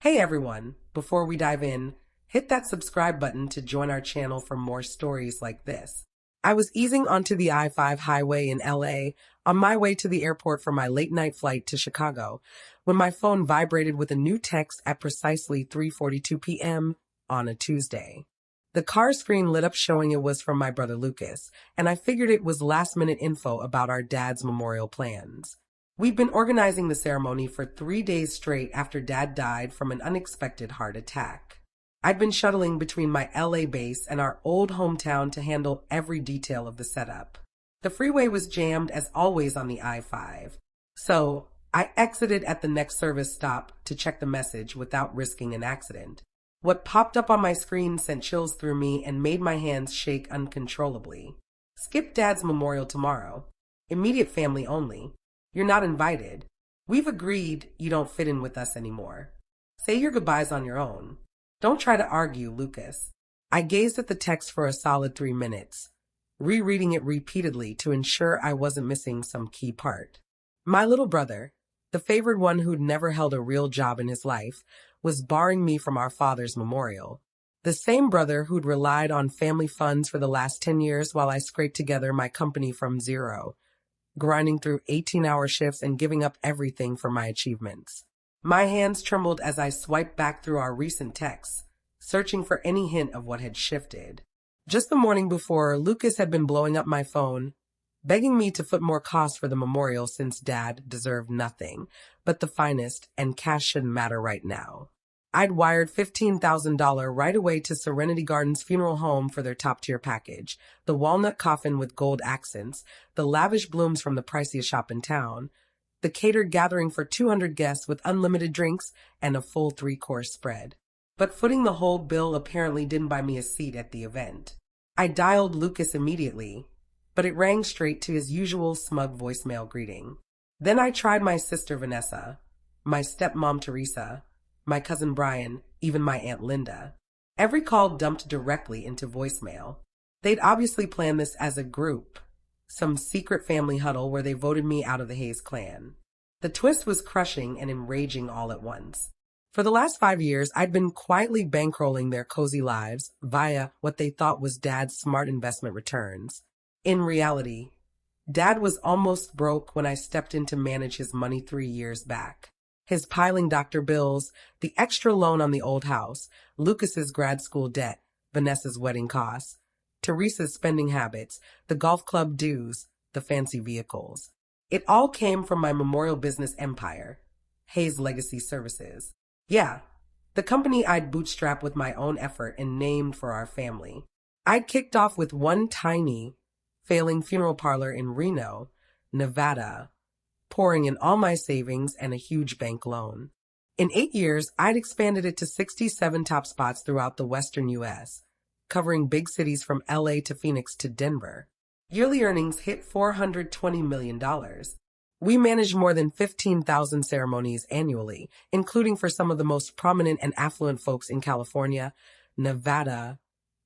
Hey everyone, before we dive in, hit that subscribe button to join our channel for more stories like this. I was easing onto the I-5 highway in LA on my way to the airport for my late night flight to Chicago when my phone vibrated with a new text at precisely 3:42 p.m. on a Tuesday. The car screen lit up showing it was from my brother Lucas, and I figured it was last-minute info about our dad's memorial plans. We've been organizing the ceremony for 3 days straight after Dad died from an unexpected heart attack. I'd been shuttling between my LA base and our old hometown to handle every detail of the setup. The freeway was jammed as always on the I-5, so I exited at the next service stop to check the message without risking an accident. What popped up on my screen sent chills through me and made my hands shake uncontrollably. Skip Dad's memorial tomorrow. Immediate family only. You're not invited. We've agreed you don't fit in with us anymore. Say your goodbyes on your own. Don't try to argue, Lucas. I gazed at the text for a solid 3 minutes, rereading it repeatedly to ensure I wasn't missing some key part. My little brother, the favored one who'd never held a real job in his life, was barring me from our father's memorial. The same brother who'd relied on family funds for the last 10 years while I scraped together my company from zero, grinding through 18-hour shifts and giving up everything for my achievements. My hands trembled as I swiped back through our recent texts, searching for any hint of what had shifted. Just the morning before, Lucas had been blowing up my phone, begging me to foot more costs for the memorial since Dad deserved nothing but the finest and cash shouldn't matter right now. I'd wired $15,000 right away to Serenity Gardens Funeral Home for their top-tier package, the walnut coffin with gold accents, the lavish blooms from the priciest shop in town, the catered gathering for 200 guests with unlimited drinks, and a full 3-course spread. But footing the whole bill apparently didn't buy me a seat at the event. I dialed Lucas immediately, but it rang straight to his usual smug voicemail greeting. Then I tried my sister Vanessa, my stepmom Teresa, my cousin Brian, even my Aunt Linda. Every call dumped directly into voicemail. They'd obviously planned this as a group, some secret family huddle where they voted me out of the Hayes clan. The twist was crushing and enraging all at once. For the last 5 years, I'd been quietly bankrolling their cozy lives via what they thought was Dad's smart investment returns. In reality, Dad was almost broke when I stepped in to manage his money 3 years back. His piling doctor bills, the extra loan on the old house, Lucas's grad school debt, Vanessa's wedding costs, Teresa's spending habits, the golf club dues, the fancy vehicles. It all came from my memorial business empire, Hayes Legacy Services. Yeah, the company I'd bootstrapped with my own effort and named for our family. I'd kicked off with one tiny, failing funeral parlor in Reno, Nevada, pouring in all my savings and a huge bank loan. In 8 years, I'd expanded it to 67 top spots throughout the western U.S., covering big cities from LA to Phoenix to Denver. Yearly earnings hit $420 million. We managed more than 15,000 ceremonies annually, including for some of the most prominent and affluent folks in California, Nevada,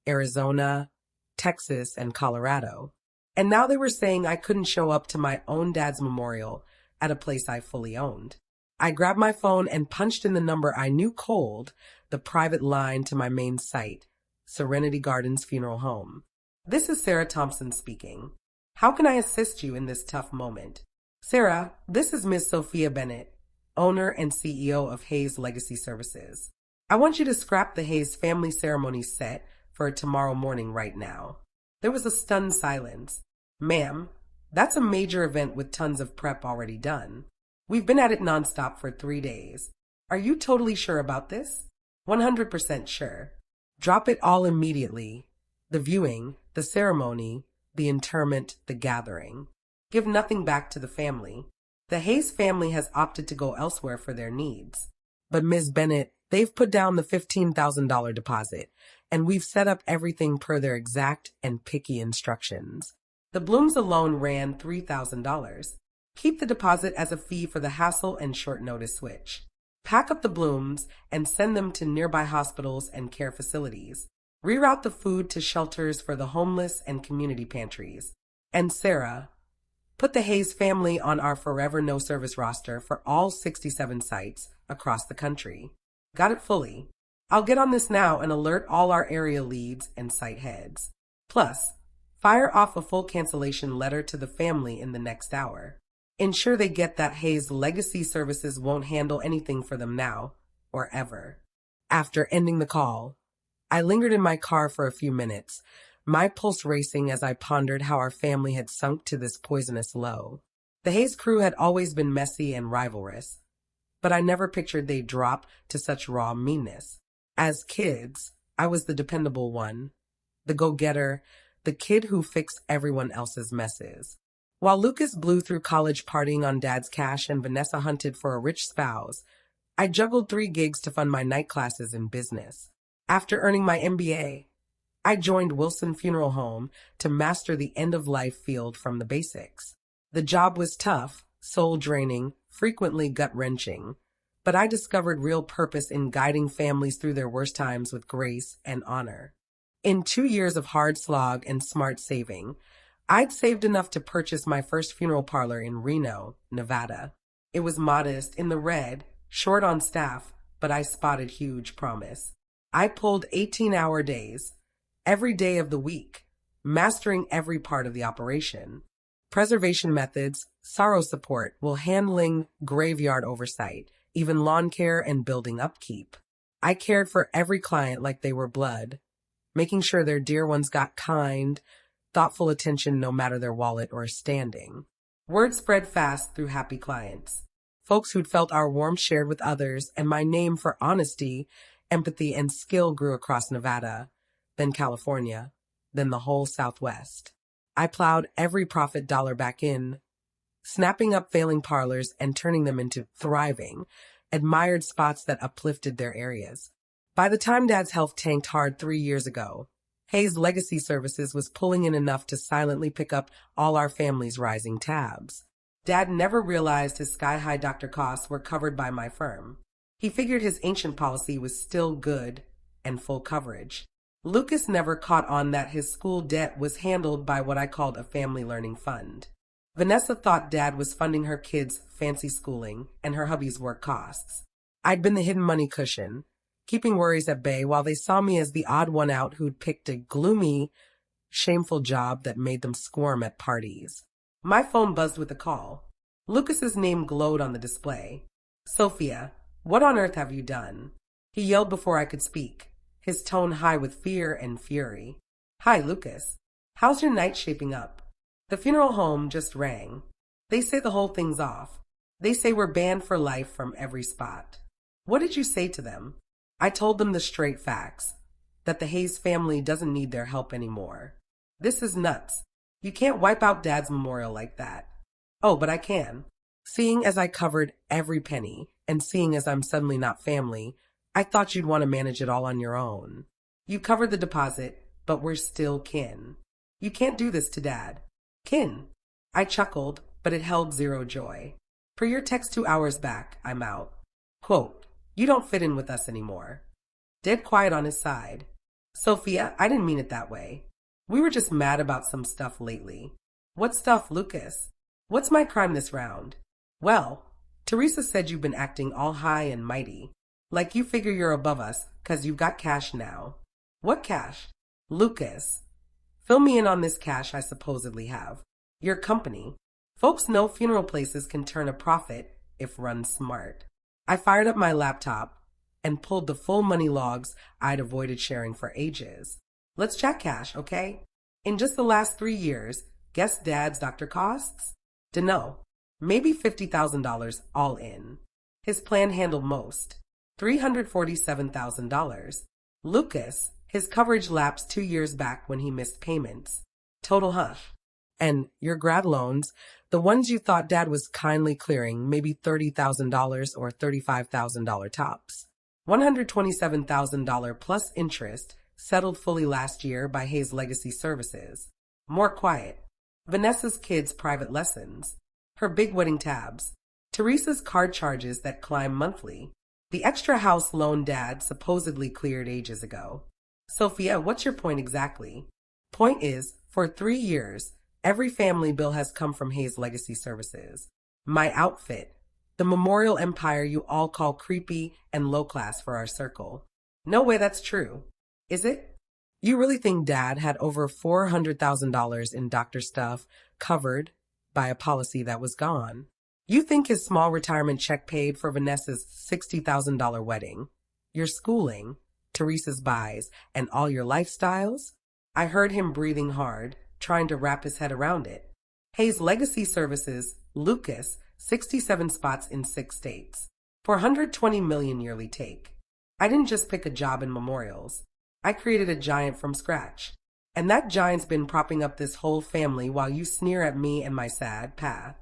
Arizona, Texas, and Colorado. And now they were saying I couldn't show up to my own dad's memorial at a place I fully owned. I grabbed my phone and punched in the number I knew cold, the private line to my main site, Serenity Gardens Funeral Home. This is Sarah Thompson speaking. How can I assist you in this tough moment? Sarah, this is Miss Sophia Bennett, owner and CEO of Hayes Legacy Services. I want you to scrap the Hayes family ceremony set for tomorrow morning right now. There was a stunned silence. Ma'am, that's a major event with tons of prep already done. We've been at it nonstop for 3 days. Are you totally sure about this? 100% sure. Drop it all immediately. The viewing, the ceremony, the interment, the gathering. Give nothing back to the family. The Hayes family has opted to go elsewhere for their needs. But Ms. Bennett, they've put down the $15,000 deposit, and we've set up everything per their exact and picky instructions. The blooms alone ran $3,000. Keep the deposit as a fee for the hassle and short notice switch. Pack up the blooms and send them to nearby hospitals and care facilities. Reroute the food to shelters for the homeless and community pantries. And Sarah, put the Hayes family on our Forever No Service roster for all 67 sites across the country. Got it fully. I'll get on this now and alert all our area leads and site heads. Plus, fire off a full cancellation letter to the family in the next hour. Ensure they get that Hayes Legacy Services won't handle anything for them now or ever. After ending the call, I lingered in my car for a few minutes, my pulse racing as I pondered how our family had sunk to this poisonous low. The Hayes crew had always been messy and rivalrous, but I never pictured they'd drop to such raw meanness. As kids, I was the dependable one, the go-getter, the kid who fixed everyone else's messes. While Lucas blew through college partying on Dad's cash and Vanessa hunted for a rich spouse, I juggled 3 gigs to fund my night classes in business. After earning my MBA, I joined Wilson Funeral Home to master the end-of-life field from the basics. The job was tough, soul-draining, frequently gut-wrenching, but I discovered real purpose in guiding families through their worst times with grace and honor. In 2 years of hard slog and smart saving, I'd saved enough to purchase my first funeral parlor in Reno, Nevada. It was modest, in the red, short on staff, but I spotted huge promise. I pulled 18-hour days, every day of the week, mastering every part of the operation. Preservation methods, sorrow support, while handling graveyard oversight, even lawn care and building upkeep. I cared for every client like they were blood, making sure their dear ones got kind, thoughtful attention no matter their wallet or standing. Word spread fast through happy clients. Folks who'd felt our warmth shared with others, and my name for honesty, empathy, and skill grew across Nevada, then California, then the whole Southwest. I plowed every profit dollar back in, snapping up failing parlors and turning them into thriving, admired spots that uplifted their areas. By the time Dad's health tanked hard 3 years ago, Hayes Legacy Services was pulling in enough to silently pick up all our family's rising tabs. Dad never realized his sky-high doctor costs were covered by my firm. He figured his ancient policy was still good and full coverage. Lucas never caught on that his school debt was handled by what I called a family learning fund. Vanessa thought Dad was funding her kids' fancy schooling and her hubby's work costs. I'd been the hidden money cushion, keeping worries at bay while they saw me as the odd one out who'd picked a gloomy, shameful job that made them squirm at parties. My phone buzzed with a call. Lucas's name glowed on the display. "Sophia, what on earth have you done?" He yelled before I could speak, his tone high with fear and fury. "Hi, Lucas. How's your night shaping up? The funeral home just rang. They say the whole thing's off. They say we're banned for life from every spot." "What did you say to them?" I told them the straight facts, that the Hayes family doesn't need their help anymore. "This is nuts. You can't wipe out Dad's memorial like that." "Oh, but I can." Seeing as I covered every penny, and seeing as I'm suddenly not family, I thought you'd want to manage it all on your own. You covered the deposit, but we're still kin. You can't do this to Dad. "Kin." I chuckled, but it held zero joy. "Per your text 2 hours back, I'm out. Quote, you don't fit in with us anymore." Dead quiet on his side. "Sophia, I didn't mean it that way. We were just mad about some stuff lately." "What stuff, Lucas? What's my crime this round?" "Well, Teresa said you've been acting all high and mighty. Like you figure you're above us, 'cause you've got cash now." "What cash?" "Lucas, fill me in on this cash I supposedly have. Your company. Folks know funeral places can turn a profit if run smart." I fired up my laptop and pulled the full money logs I'd avoided sharing for ages. "Let's chat cash, okay? In just the last 3 years, guess Dad's doctor costs? Dunno. Maybe $50,000 all in. His plan handled most. $347,000. Lucas, his coverage lapsed 2 years back when he missed payments. Total hush. And your grad loans, the ones you thought Dad was kindly clearing, maybe $30,000 or $35,000 tops. $127,000 plus interest, settled fully last year by Hayes Legacy Services. More quiet. Vanessa's kids' private lessons. Her big wedding tabs. Teresa's card charges that climb monthly. The extra house loan Dad supposedly cleared ages ago. "Sophia, what's your point exactly?" "Point is, for 3 years, every family bill has come from Hayes Legacy Services. My outfit. The The memorial empire you all call creepy and low class for our circle. No way that's true. Is it? You really think Dad had over $400,000 in doctor stuff covered by a policy that was gone? You think his small retirement check paid for Vanessa's $60,000 wedding, your schooling, Teresa's buys, and all your lifestyles? I heard him breathing hard, trying to wrap his head around it. Hayes Legacy Services, Lucas, 67 spots in 6 states. $420 million yearly take. I didn't just pick a job in memorials. I created a giant from scratch. And that giant's been propping up this whole family while you sneer at me and my sad path.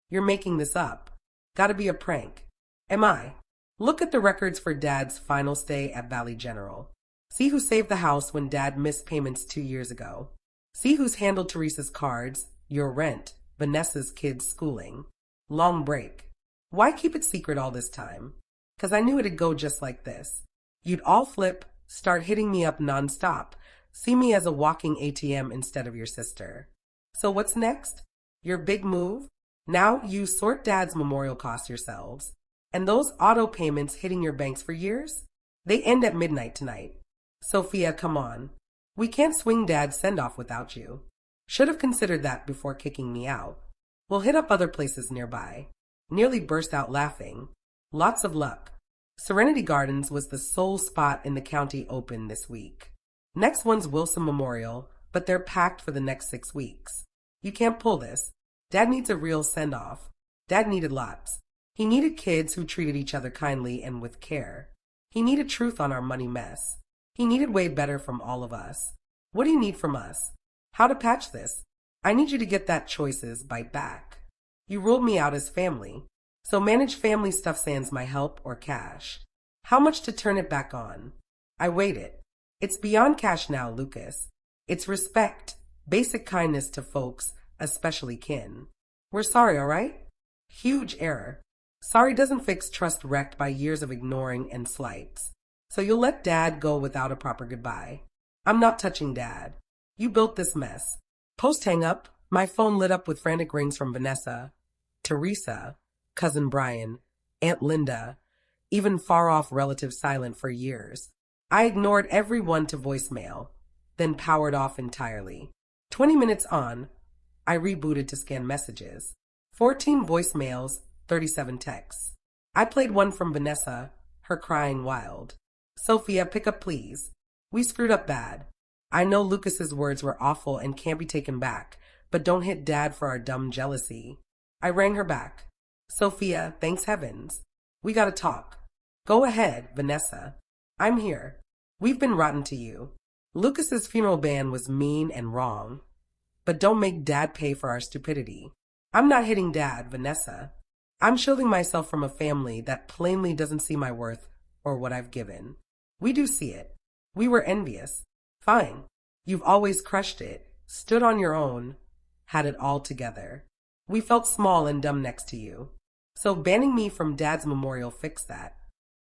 You're making this up. Gotta be a prank. Am I? Look at the records for Dad's final stay at Valley General. See who saved the house when Dad missed payments 2 years ago. See who's handled Teresa's cards, your rent, Vanessa's kids' schooling. Long break. Why keep it secret all this time? 'Cause I knew it'd go just like this. You'd all flip, start hitting me up nonstop, see me as a walking ATM instead of your sister. So what's next? Your big move? Now you sort Dad's memorial costs yourselves. And those auto payments hitting your banks for years? They end at midnight tonight. Sophia, come on. We can't swing Dad's send-off without you. Should have considered that before kicking me out. We'll hit up other places nearby. Nearly burst out laughing. Lots of luck. Serenity Gardens was the sole spot in the county open this week. Next one's Wilson Memorial, but they're packed for the next 6 weeks. You can't pull this. Dad needs a real send-off. Dad needed lots. He needed kids who treated each other kindly and with care. He needed truth on our money mess. He needed way better from all of us. What do you need from us? How to patch this? I need you to get that choices bite back. You ruled me out as family. So manage family stuff sans my help or cash. How much to turn it back on? I waited. It's beyond cash now, Lucas. It's respect, basic kindness to folks, especially kin. We're sorry, all right? Huge error. Sorry doesn't fix trust wrecked by years of ignoring and slights. So you'll let Dad go without a proper goodbye. I'm not touching Dad. You built this mess. Post hang up, my phone lit up with frantic rings from Vanessa, Teresa, Cousin Brian, Aunt Linda, even far-off relatives silent for years. I ignored everyone to voicemail, then powered off entirely. 20 minutes on, I rebooted to scan messages. 14 voicemails, 37 texts. I played one from Vanessa, her crying wild. Sophia, pick up please. We screwed up bad. I know Lucas's words were awful and can't be taken back, but don't hit Dad for our dumb jealousy. I rang her back. Sophia, thanks heavens. We gotta talk. Go ahead, Vanessa. I'm here. We've been rotten to you. Lucas's funeral ban was mean and wrong. But don't make Dad pay for our stupidity. I'm not hitting Dad, Vanessa. I'm shielding myself from a family that plainly doesn't see my worth or what I've given. We do see it. We were envious. Fine. You've always crushed it, stood on your own, had it all together. We felt small and dumb next to you. So banning me from Dad's memorial fixed that.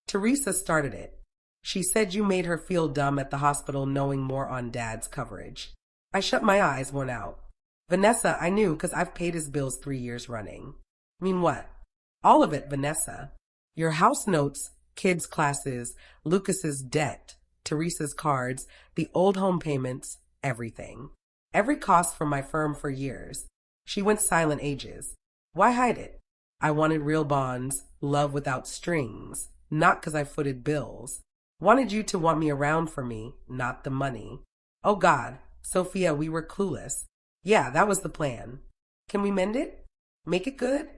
Teresa started it. She said you made her feel dumb at the hospital knowing more on Dad's coverage. I shut my eyes, worn out. Vanessa, I knew because I've paid his bills 3 years running. Mean what? All of it, Vanessa. Your house notes, kids' classes, Lucas's debt, Teresa's cards, the old home payments, everything. Every cost from my firm for years. She went silent ages. Why hide it? I wanted real bonds, love without strings, not because I footed bills. Wanted you to want me around for me, not the money. Oh God, Sophia, we were clueless. Yeah, that was the plan. Can we mend it? Make it good?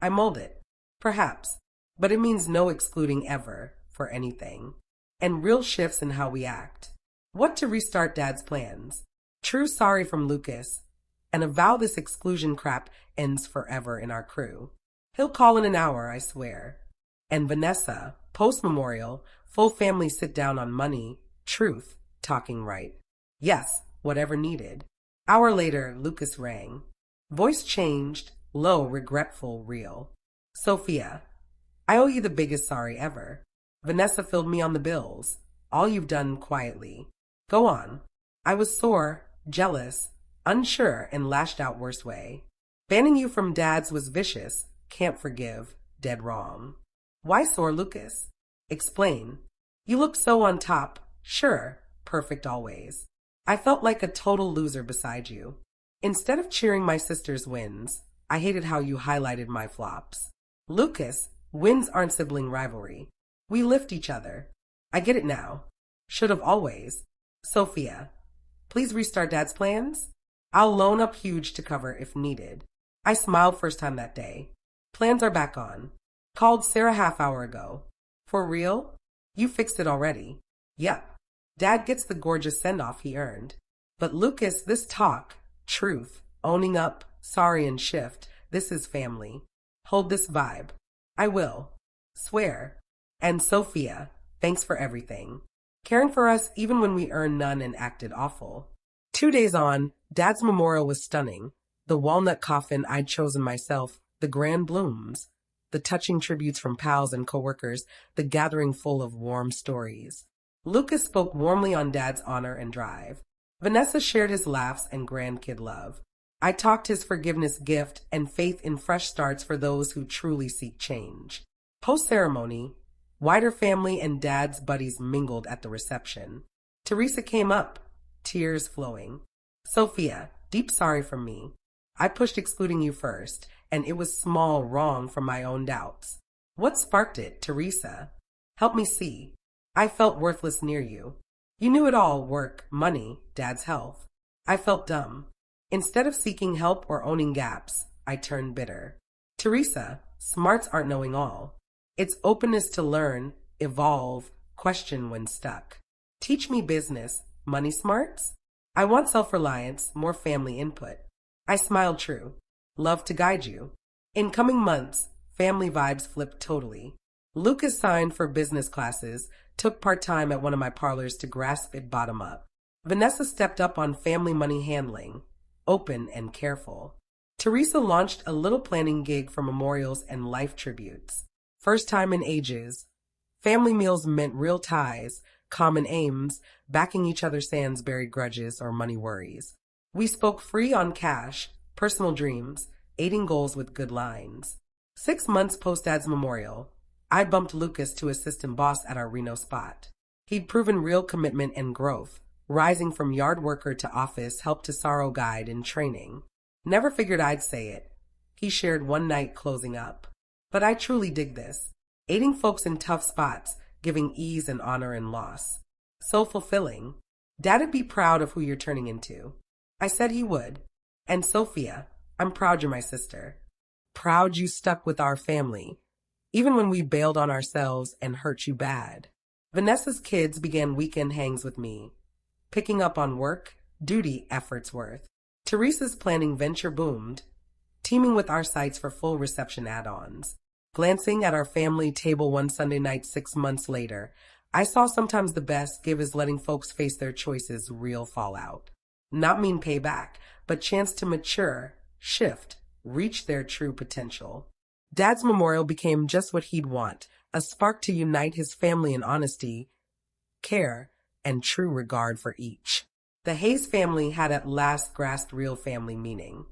I mold it. Perhaps. But it means no excluding ever, for anything. And real shifts in how we act. What to restart Dad's plans? True sorry from Lucas. And a vow this exclusion crap ends forever in our crew. He'll call in an hour, I swear. And Vanessa, post-memorial, full family sit down on money, truth, talking right. Yes, whatever needed. Hour later, Lucas rang. Voice changed, low, regretful, real. Sophia, I owe you the biggest sorry ever. Vanessa filled me on the bills. All you've done quietly. Go on. I was sore, jealous, unsure, and lashed out worst way. Banning you from Dad's was vicious. Can't forgive. dead wrong. Why sore, Lucas? Explain. You look so on top. Sure, perfect always. I felt like a total loser beside you. Instead of cheering my sister's wins, I hated how you highlighted my flops. Lucas, wins aren't sibling rivalry. We lift each other. I get it now. Should have always. Sophia, please restart Dad's plans? I'll loan up huge to cover if needed. I smiled first time that day. Plans are back on. Called Sarah half-hour ago. For real? You fixed it already. Yep. Dad gets the gorgeous send-off he earned. But Lucas, this talk, truth, owning up, sorry and shift, this is family. Hold this vibe. I will. Swear. And Sophia, thanks for everything. Caring for us even when we earned none and acted awful. 2 days on, Dad's memorial was stunning. The walnut coffin I'd chosen myself, the grand blooms, the touching tributes from pals and coworkers, the gathering full of warm stories. Lucas spoke warmly on Dad's honor and drive. Vanessa shared his laughs and grandkid love. I talked his forgiveness gift and faith in fresh starts for those who truly seek change. Post-ceremony, wider family and Dad's buddies mingled at the reception. Teresa came up, tears flowing. Sophia, deep sorry from me. I pushed excluding you first, and it was small wrong from my own doubts. What sparked it, Teresa? Help me see. I felt worthless near you. You knew it all, work, money, Dad's health. I felt dumb. Instead of seeking help or owning gaps, I turned bitter. Teresa, smarts aren't knowing all. It's openness to learn, evolve, question when stuck. Teach me business, money smarts? I want self-reliance, more family input. I smiled true. Love to guide you. In coming months, family vibes flipped totally. Lucas signed for business classes, took part-time at one of my parlors to grasp it bottom up. Vanessa stepped up on family money handling, open and careful. Teresa launched a little planning gig for memorials and life tributes. First time in ages. Family meals meant real ties, common aims, backing each other sans buried grudges or money worries. We spoke free on cash, personal dreams, aiding goals with good lines. 6 months post Dad's memorial, I bumped Lucas to assistant boss at our Reno spot. He'd proven real commitment and growth, rising from yard worker to office help to sorrow guide in training. Never figured I'd say it. He shared one night closing up. But I truly dig this. Aiding folks in tough spots, giving ease and honor in loss. So fulfilling. Dad'd be proud of who you're turning into. I said he would. And Sophia, I'm proud you're my sister. Proud you stuck with our family, even when we bailed on ourselves and hurt you bad. Vanessa's kids began weekend hangs with me, picking up on work, duty efforts worth. Teresa's planning venture boomed, teaming with our sites for full reception add-ons. Glancing at our family table one Sunday night 6 months later, I saw sometimes the best give is letting folks face their choices real fallout. Not mean payback, but chance to mature, shift, reach their true potential. Dad's memorial became just what he'd want, a spark to unite his family in honesty, care, and true regard for each. The Hayes family had at last grasped real family meaning.